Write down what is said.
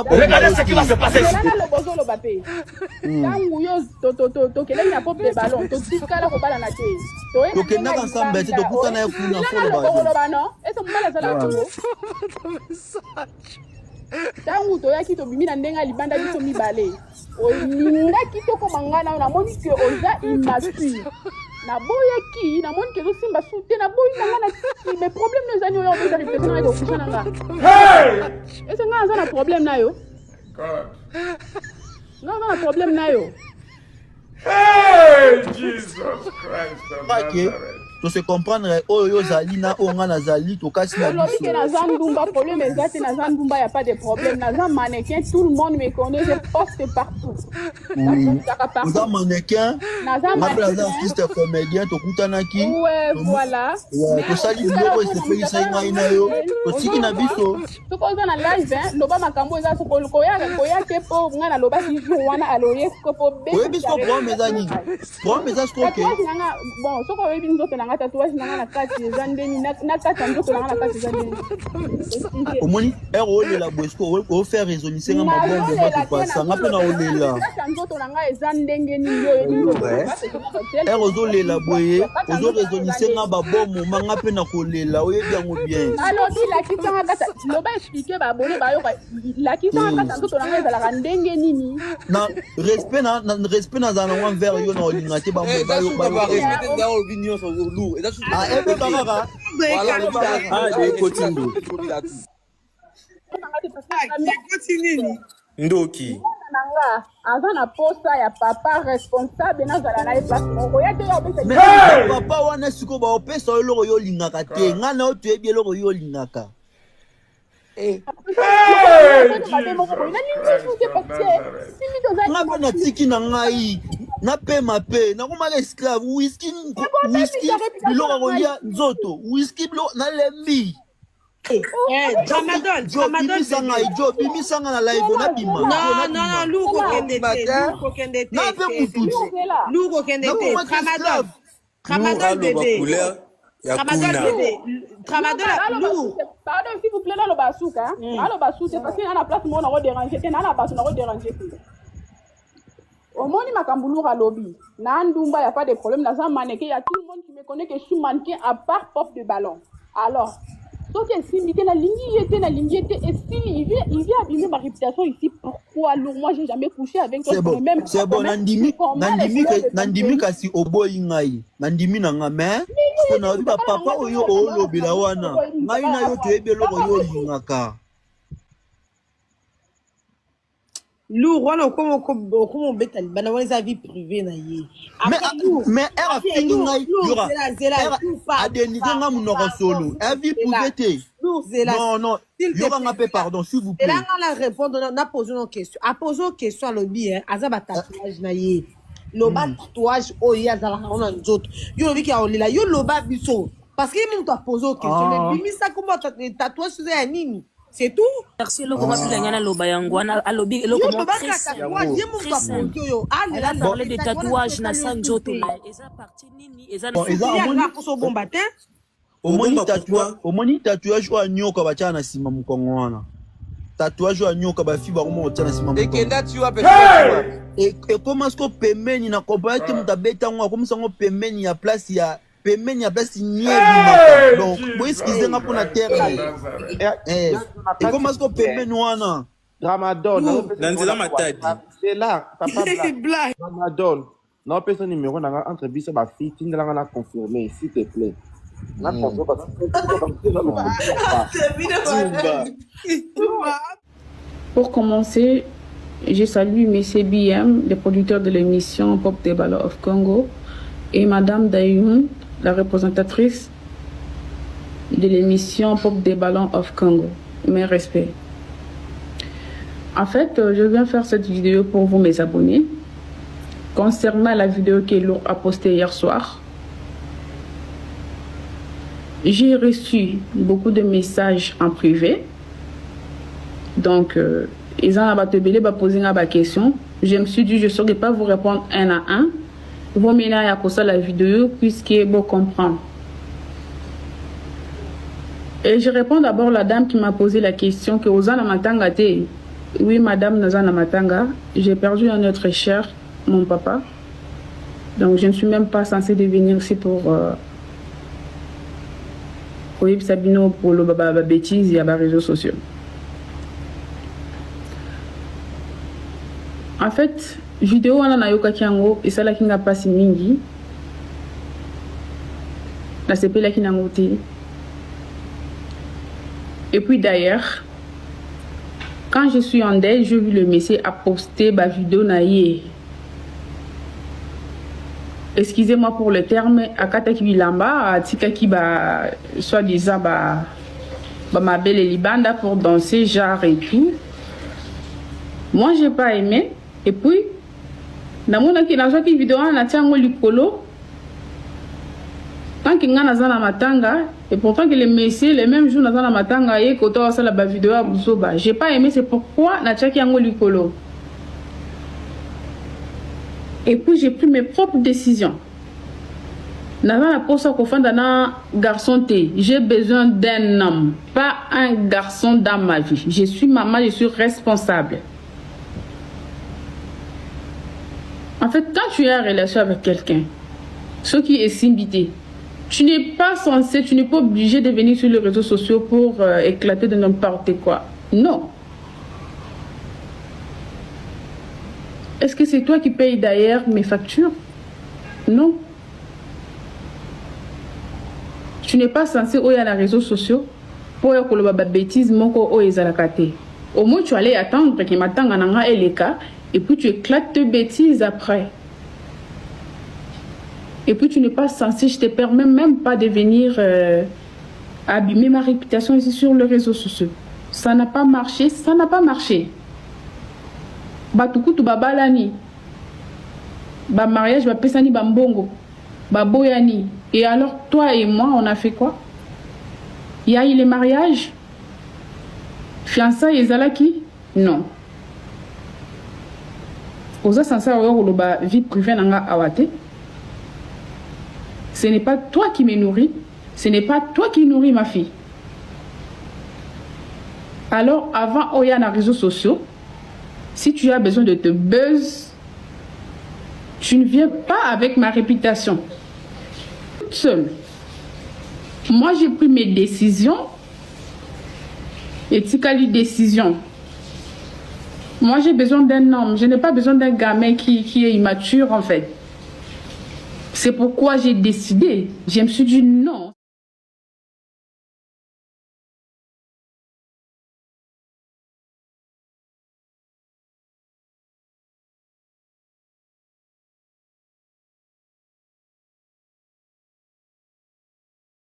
Regardez ce qui va se passer ici. Tangu toyaki tobimina ndenga libanda biso mibale olingaki tokomangana na moni ke oza immature na boyaki na moni ke zosimba sute na boyi nanga na tiki mais problème no ezani oyo oza réflexion na kokusha nanga ese nga aza na problème na yo nga aza na problème na yo Hey, Jesus Christ of Nazareth. To se comprendre oyo zali na onga na zali to kasi na biso. Que na Zandumba problème exact na Zandumba y a pas de problème. Na Zand mannequin tout le monde me connaît, je poste partout. Oui. Na mannequin. Na Zand artiste comédien to kutanaki. Ouais, voilà. Ouais, to sali loko se fait ça ina yo. To siki na biso. To ko na live hein, loba makambo eza so ko ya ke po nga na loba ki wana aloye ko po be. Oui, biso pour mezani. Pour mezas ko ke. Bon, so ko webi nzoto na tatouage na kati ezandeni na kati nzoto na kati ezandeni omoni ero la bosco o faire raisonner nga mabombo ba passa nga pe na olela nzoto na nga ezandenge ni yo ero zo lela boye ozo raisonner nga babomo nga pe na kolela oyebi yango bien alors la kitanga kata loba expliquer ba bone ba yo la kitanga kata nzoto na nga ezala ndenge nini na respect na zana wan vers yo na olinga te ba mo ba yo ba respect da opinion so Ndoki aza na posa ya papa responsable na zala na place moko ya te papa wana siko ba opesa eloko yo lingaka te nga na oto ebi eloko yo lingaka nga pe na tiki na ngai na pema pe nakomaka esclave whisky biloko kolia nzoto whisky biloko nalembi bimisanga ijo bimisanga na live nabima nape mututi Tramadol bébé. Pardon, s'il vous plaît, là, le bassouk, hein. Là, le bassouk, c'est parce qu'il y a la place où on a dérangé. Il y a la place où on a dérangé. Au moins, il m'a camboulou à lobby. Na Ndumba, il n'y a pas de problème. Dans un mannequin, il y a tout le monde qui me connaît que je suis mannequin à part pop de ballon. Alors, donc, il était la ligne, et s'il vient abîmer ma réputation ici, pourquoi? Alors, moi, j'ai jamais couché avec toi. C'est bon, Nandimi kasi oboyi ngai. Nandimi nanga mais na obi papa oyo olobela wana. Ngai na yo toyebi eloko yo lingaka. Lourd, voilà comment bête bana wana sa vie privée na ye. Mais elle a fini ngai yora. A dénigré nga munoko solo. Elle vie privée. Non, yora nga pe pardon s'il vous plaît. Là on a répondre on a posé une question. A posé une question à lobby hein, azaba tatouage na ye. Loba tatouage oya za la on nzoto. Yo lobi ki a olela yo loba biso parce que même toi posé une question mais bimi ça comment tatouage c'est ya nini? C'est tout. Merci le comment tu l'as loba yangwana a lobby le comment elle a parlé de tatouage na sanjoto mais eza parti nini eza pour bon matin. Omoni tatouage wa nyoka bacha na sima mukongo wana. Tatouage wa nyoka ba fiba ko mo tana sima mukongo. Ekenda tu wa pesa. Et comment est-ce que pemeni na kompa te mutabeta ngwa comme ça ngo pemeni ya place ya pemeni ya place nyebi donc bo excusez nga pour na terre. Et comment est-ce que pemeni wana Ramadan Nanzela matadi. C'est là papa blague. Ramadan. Non personne numéro na entre biso ba fille tindela nga na confirmer s'il te plaît. Pour commencer, je salue M. BM, le producteur de l'émission Pop de Ballon of Congo, et Madame Dayoun, la représentatrice de l'émission Pop de Ballon of Congo. Mes respects. En fait, je viens faire cette vidéo pour vous, mes abonnés, concernant la vidéo que Lourd a postée hier soir. J'ai reçu beaucoup de messages en privé. Donc, ils ont posé une question. Je me suis dit, je ne saurais pas vous répondre un à un. Vous m'aider à la vidéo puisque vous comprendre. Et je réponds d'abord à la dame qui m'a posé la question que Ozana Matanga te. Oui, madame Nazana Matanga, j'ai perdu un être cher, mon papa. Donc je ne suis même pas censée devenir ici pour Sabino pour le bêtise et les réseaux sociaux. En fait, vidéo wana na yoka kiango esala kinga pasi mingi. Na sepela kinango te. Et puis d'ailleurs, quand je suis en deuil, j'ai vu le monsieur a posté ma vidéo naïe. Excusez-moi pour le terme, akata ki bilamba, atika ki ba soi-disant ma belle libanda pour danser genre et tout. Moi j'ai pas aimé. Et puis, dans mon vidéo, on a tiango likolo. Tant qu'il y a na matanga, et pourtant que les messieurs, les mêmes jours, na matanga, et quand on a la vidéo à Bouzoba, j'ai pas aimé, c'est pourquoi na tiango likolo. Et puis j'ai pris mes propres décisions. N'a pour ça qu'on fait un garçon T. J'ai besoin d'un homme, pas un garçon dans ma vie. Je suis maman, je suis responsable. En fait, quand tu es en relation avec quelqu'un, ce qui est simbité, tu n'es pas censé, tu n'es pas obligé de venir sur les réseaux sociaux pour éclater de n'importe quoi. Non. Est-ce que c'est toi qui payes d'ailleurs mes factures? Non. Tu n'es pas censé aller dans les réseaux sociaux pour faire des bêtises. Au moins, tu allais attendre que m'attende et les cas. Et puis tu éclates tes bêtises après. Et puis tu n'es pas censé, je te permets même pas de venir abîmer ma réputation ici sur les réseaux sociaux. Ça n'a pas marché, ça n'a pas marché. Batukutu babalani. Ba mariage, ba pesani bambongo. Ba boyani. Et alors toi et moi, on a fait quoi? Il y a eu les mariages? Fiançailles et zalaki? Non. Oza sansa oyo ba vie privée nanga awate. Ce n'est pas toi qui me nourris, ce n'est pas toi qui nourris ma fille. Alors avant oya na réseaux sociaux, si tu as besoin de te buzz, tu ne viens pas avec ma réputation. Toute seule. Moi j'ai pris mes décisions et tikali décision. Moi, j'ai besoin d'un homme. Je n'ai pas besoin d'un gamin qui est immature, en fait. C'est pourquoi j'ai décidé. Je me suis dit non.